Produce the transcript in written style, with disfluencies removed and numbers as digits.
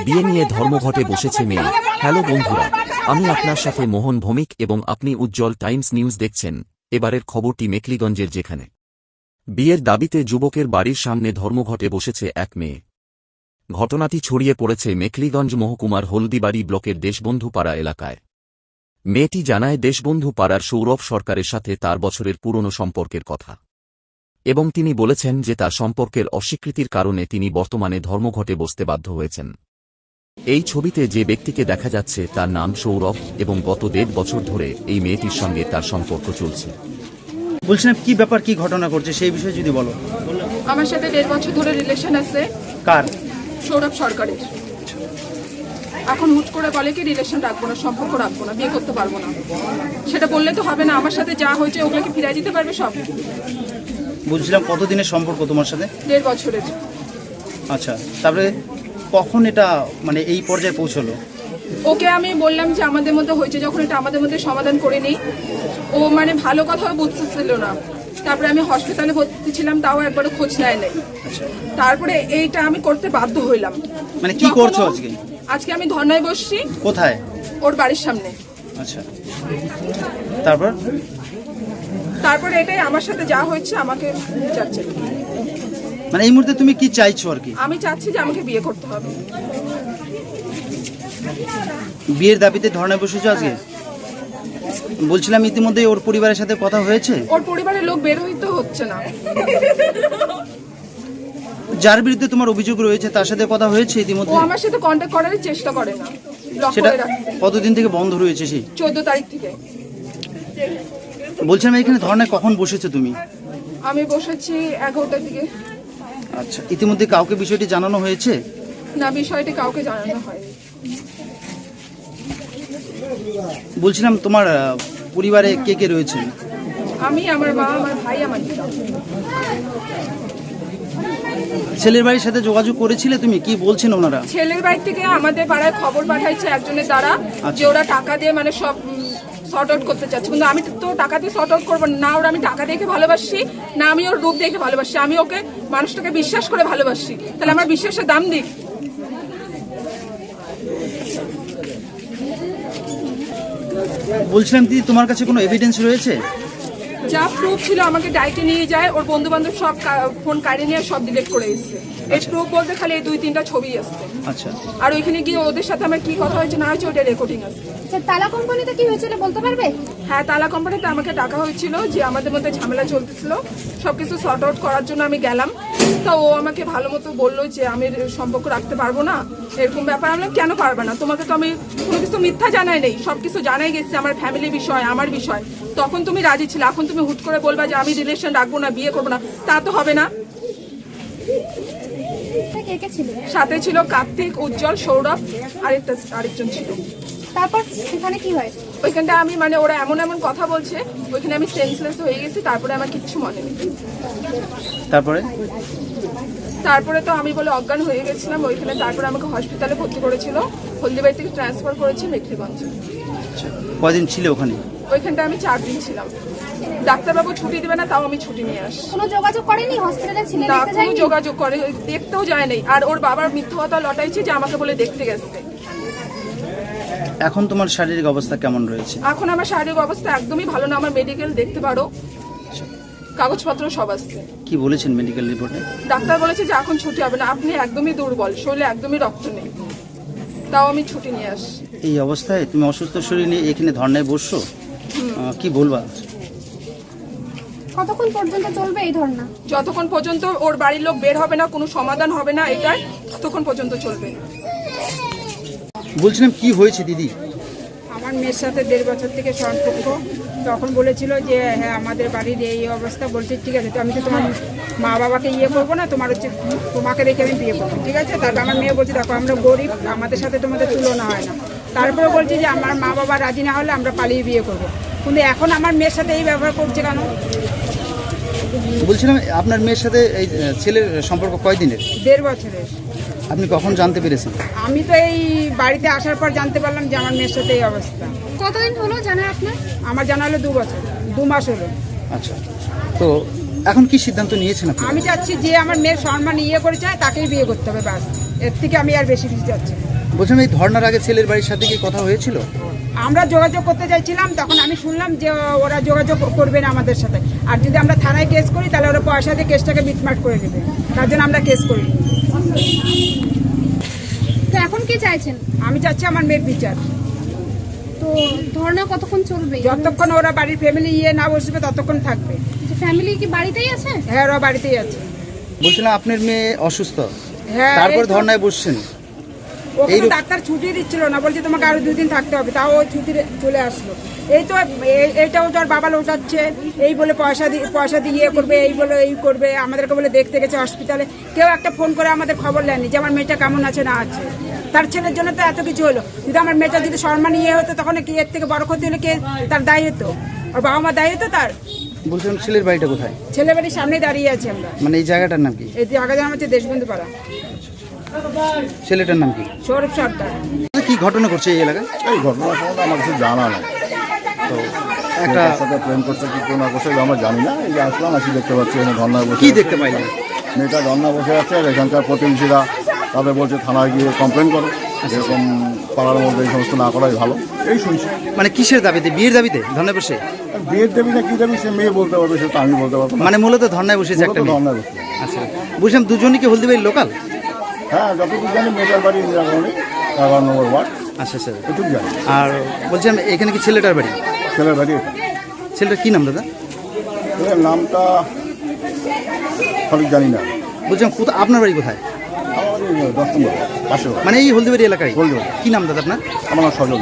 বিয়ে নিয়ে ধর্মঘটে বসেছে মেয়ে। হ্যালো বন্ধুরা, আমি আপনার সাথে মোহন ভৌমিক এবং আপনি উজ্জ্বল টাইমস নিউজ দেখছেন। এবারের খবরটি মেখলিগঞ্জের, যেখানে বিয়ের দাবিতে যুবকের বাড়ির সামনে ধর্মঘটে বসেছে এক মেয়ে। ঘটনাটি ছড়িয়ে পড়েছে মেখলিগঞ্জ মহকুমার হলদিবাড়ি ব্লকের দেশবন্ধু পাড়া এলাকায়। মেয়েটি জানায় দেশবন্ধু পাড়ার সৌরভ সরকারের সাথে তার বছরের পুরনো সম্পর্কের কথা, এবং তিনি বলেছেন যে তার সম্পর্কের অস্বীকৃতির কারণে তিনি বর্তমানে ধর্মঘটে বসতে বাধ্য হয়েছেন। এই ছবিতে যে ব্যক্তিকে দেখা যাচ্ছে তার নাম সৌরভ, এবং গত 1.5 বছর ধরে এই মেয়েটির সঙ্গে তার সম্পর্ক চলছে। বলছিলাম কি ব্যাপার, কি ঘটনা করছে সেই বিষয়ে যদি বলো। আমার সাথে 1.5 বছর ধরে রিলেশন আছে। কার? সৌরভ সরকারের। এখন হুট করে বলে কি রিলেশন রাখবো না, সম্পর্ক রাখবো না, বিয়ে করতে পারবো না। সেটা বললে তো হবে না, আমার সাথে যা হয়েছে ওগুলোকে ফিরিয়ে দিতে পারবে সব। বলছিলাম কতদিনের সম্পর্ক তোমার সাথে? 1.5 বছরের। আচ্ছা, তারপরে কখন এটা মানে এই পর্যায়ে পৌঁছলো? ওকে আমি বললাম যে আমাদের মধ্যে হয়েছে যখন, এটা আমাদের মধ্যে সমাধান করে নেই। ও মানে ভালো কথাও বুঝতেছিল না। তারপরে আমি হসপিটালে ভর্তি ছিলাম, তাও একবারও খোঁজ নেয় নাই। তারপরে এইটা আমি করতে বাধ্য হইলাম। মানে কি করছো আজকে? আজকে আমি ধর্নায় বসছি। কোথায়? ওর বাড়ির সামনে। আচ্ছা, তারপরে এটাই আমার সাথে যা হয়েছে আমাকে চাচ্ছে। মানে এই মুহূর্তে তুমি কি চাইছো আর কি? আমি চাচ্ছি যে আমাকে বিয়ে করতে হবে। বিয়ের দাবিতে ধর্নায় বসেছো আজকে? বলছিলাম ইতিমধ্যে ওর পরিবারের সাথে কথা হয়েছে? ওর পরিবারের লোক বের হইতে হচ্ছে না। যার বিরুদ্ধে তোমার অভিযোগ রয়েছে তার সাথে কথা হয়েছে ইতিমধ্যে? ও আমার সাথে কন্টাক্ট করার চেষ্টা করে না। সেটা কতদিন থেকে বন্ধ রয়েছে? সেই 14 তারিখ থেকে। বলছিলাম এখানে ধর্নায় কখন বসেছো তুমি? আমি বসেছি 11টার দিকে। আচ্ছা, ইতিমধ্যে কাউকে বিষয়টি জানানো হয়েছে? না, বিষয়টি কাউকে জানানো হয়নি। বলছিলাম তোমার পরিবারে কে কে রয়েছে? আমি, আমার মা, আমার ভাই, আমার দিদা। ছেলের বাড়ির সাথে যোগাযোগ করেছিলে তুমি? কি বলছেন ওনারা? ছেলের বাড়ি থেকে আমাদের পাড়ায় খবর পাঠাইছে একজনের দ্বারা, যে ওরা টাকা দিয়ে মানে সব শর্ট আউট করতে চাচ্ছে। কিন্তু আমি তো টাকা দিয়ে শর্ট আউট করবো না। ওরা আমি টাকা দেখে ভালোবাসি না, আমি ওর রূপ দেখে ভালোবাসি। আমি ওকে, মানুষটাকে বিশ্বাস করে ভালোবাসি, তাহলে আমার বিশ্বাসের দাম দিক। বলছিলাম দিদি, তোমার কাছে কোনো এভিডেন্স রয়েছে? যা প্রুফ ছিল আমাকে ডাইটে নিয়ে যায়, ওর বন্ধু বান্ধব সব ফোন কাড়ে নিয়ে সব ডিলিট করে এসেছে। এই প্রুফ বলতে খালি এই 2-3টা ছবি আসছে। আচ্ছা, আর ওইখানে গিয়ে ওদের সাথে আমার কি কথা হয়েছে না হয়েছে ওটা রেকর্ডিং আছে। তালা কোম্পানিতে কি হয়েছিল বলতে পারবে? হ্যাঁ, তালা কোম্পানিতে আমাকে ডাকা হয়েছিল, যে আমাদের মধ্যে ঝামেলা চলতেছিল, সবকিছু সর্ট আউট করার জন্য আমি গেলাম। তা ও আমাকে ভালো মতো বললো যে আমি সম্পর্ক রাখতে পারবো না, এরকম ব্যাপার। আমি কেন পারবে না? তোমাকে তো আমি কোনো কিছু মিথ্যা জানাই নেই, সবকিছু জানাই গেছি, আমার ফ্যামিলি বিষয়, আমার বিষয়। তখন তুমি রাজি ছিলে, এখন তুমি হুট করে বলবা যে আমি রিলেশন রাখবো না, বিয়ে করবো না, তা তো হবে না। সাথে ছিল কার্তিক, উজ্জ্বল, সৌরভ, আরেকজন ছিল। তারপর সেখানে কি হয়? ওইখানটা আমি মানে ওরা এমন এমন কথা বলছে, ওইখানে আমি সেন্সলেস হয়ে গেছি। তারপরে আমার কিচ্ছু মনে নেই। তারপরে তো আমি বলে অজ্ঞান হয়ে গেছিলাম ওইখানে। তারপরে আমাকে হসপিটালে ভর্তি করেছিল, হলদিবাড়ি থেকে ট্রান্সফার করেছি মেখলিগঞ্জে। কয়দিন ছিল ওখানে? ওইখানটা আমি 4 দিন ছিলাম। ডাক্তারবাবু ছুটি দেবে না, তাও আমি ছুটি নিয়ে আসি। কোনো যোগাযোগ করেনি হসপিটালে? ছিল না, কোনো যোগাযোগ করে, দেখতেও যায় নাই। আর ওর বাবার মিথ্যা কথা লটাইছে যে আমাকে বলে দেখতে গেছে। এখন তোমার শারীরিক অবস্থা কেমন রয়েছে? এখন আমার শারীরিক অবস্থা একদমই ভালো না। আমার মেডিকেল দেখতে পারো, কাগজপত্র সব আছে। কি বলেছেন মেডিকেল রিপোর্টে? ডাক্তার বলেছে যে এখন ছুটি হবে না, আপনি একদমই দুর্বল, শরীরে একদমই রক্ত নেই, তাও আমি ছুটি নিয়ে আসি। এই অবস্থায় তুমি অসুস্থ শরীর নিয়ে এখানে ধর্নায় বসছো, কি বলবা? কতক্ষণ পর্যন্ত চলবে এই ধর্না? যতক্ষণ পর্যন্ত ওর বাড়ির লোক বের হবে না, কোনো সমাধান হবে না এটাই, ততক্ষণ পর্যন্ত চলবে। বলছিলাম কি হয়েছে দিদি? আমার মেয়ের সাথে 1.5 বছর থেকে সম্পর্ক। তখন বলেছিল যে হ্যাঁ আমাদের বাড়ির এই অবস্থা। বলছে ঠিক আছে, তো আমি তো তোমার মা বাবাকে ইয়ে করবো না, তোমাকে রেখে আমি বিয়ে করবো, ঠিক আছে। তারপর আমার মেয়ে বলছে দেখো আমরা গরিব, আমাদের সাথে তোমাদের তুলনা হয় না। তারপরে বলছে যে আমার মা বাবা রাজি না হলে আমরা পালিয়ে বিয়ে করবো। কিন্তু এখন আমার মেয়ের সাথে এই ব্যবহার করছে কেন? বলছিলাম আপনার মেয়ের সাথে এই ছেলের সম্পর্ক কয়দিনের? 1.5 বছরের। আপনি কখন জানতে পেরেছেন? আমি তো এই বাড়িতে আসার পর জানতে পারলাম যে আমার মেয়ের সাথে এই অবস্থা। কতদিন হলো জানা আপনার? আমার জানা হলো 2 বছর, 2 মাস হলো। আচ্ছা, তো এখন কি সিদ্ধান্ত নিয়েছেন আপনি? আমি চাচ্ছি যে আমার মেয়ের সম্মান ইয়ে করে চায় তাকেই বিয়ে করতে হবে, ব্যাস। এর থেকে আমি আর বেশি কিছু চাচ্ছি না। বলছিলাম এই ধর্নার আগে ছেলের বাড়ির সাথে কি কথা হয়েছিল? আমরা যোগাযোগ করতে চাইছিলাম, তখন আমি শুনলাম যে ওরা যোগাযোগ করবে না আমাদের সাথে, আর যদি আমরা থানায় কেস করি তাহলে ওরা পয়সা দিয়ে কেসটাকে মিটমাট করে দেবে, তার জন্য আমরা কেস করি। তো এখন কি চাইছেন? আমি চাচ্ছি আমার মেয়ের বিচার। তো ধর্ণা কতক্ষণ চলবে? যতক্ষণ ওরা বাড়ির ফ্যামিলি না বসবে ততক্ষণ থাকবে। ফ্যামিলি কি বাড়িতেই আছে? হ্যাঁ, ওরা বাড়িতেই আছে। বলছিলাম আপনার মেয়ে অসুস্থ, হ্যাঁ, তারপর এই তো। ধর্নায় বসছেন। ওখানে এইরূপ- ডাক্তার ছুটি দিচ্ছিল না, বলছে তোমাকে আরো 2 দিন থাকতে হবে, তাও ও ছুটি চলে আসলো। এই তো এইটাও তো আর বাবা লোটাচ্ছে, এই বলে পয়সা দিয়ে ইয়ে করবে, এই বলে এই করবে, আমাদেরকে বলে দেখতে গেছে হসপিটালে, কেউ একটা ফোন করে আমাদের খবর নেয়নি যে আমার মেয়েটা কেমন আছে না আছে। তার ছেলের জন্য তো এত কিছু হলো, যদি আমার মেয়েটা যদি সম্মান ইয়ে হতো তখন কি এর থেকে বড় ক্ষতি হলে কে তার দায়ী হতো? আর বাবা মা দায়ী হতো তার? বলছিলাম ছেলের বাড়িটা কোথায়? ছেলে বাড়ির সামনে দাঁড়িয়ে আছি আমরা। মানে এই জায়গাটার নাম কি? এই জায়গা নাম হচ্ছে দেশবন্ধু পাড়া। ছেলেটার নাম কি? সৌরভ সরকার। কি ঘটনা করছে এই এলাকায়? এই ঘটনা সম্বন্ধে আমার কিছু জানা নেই। তো একটা একটা সাথে প্রেম করছে কি কোনো করছে আমরা জানি না। এই যে আসলাম, আসি দেখতে পাচ্ছি এখানে ধর্নায় বসে কি আছে। দেখতে পাইলেন? মেয়েটা ধর্না বসে আছে, আর এখানকার প্রতিবেশীরা তাদের বলছে থানায় গিয়ে কমপ্লেন করো, এরকম পাড়ার মধ্যে এই সমস্ত না করাই ভালো। এই শুনছি। মানে কিসের দাবিতে? বিয়ের দাবিতে ধর্নায় বসে? আর বিয়ের দেবী না কি দেবী সে মেয়ে বলতে পারবে, সেটা আমি বলতে পারবো না। মানে মূলত ধর্নায় বসেছে একটা মেয়ে। ধর্নায় বসে। আচ্ছা, বলছিলাম দুজনই কি হলদিবাড়ির লোকাল? হ্যাঁ, যতটুকু জানি মেয়েটার বাড়ি ইন্দিরাগণী 11 নম্বর ওয়ার্ড, আচ্ছা স্যার। এটুকু জানি। আর বলছিলাম এখানে কি ছেলেটার বাড়ি? ছেলের বাড়ি এটা। ছেলেটার কি নাম দাদা? ছেলের নামটা সঠিক জানি না। বলছিলাম আপনার বাড়ি কোথায়? আমার বাড়ি 10 নম্বর পাশে। মানে এই হলদিবাড়ি এলাকায়? হলদিবাড়ি। কি নাম দাদা আপনার? আমার নাম সজল।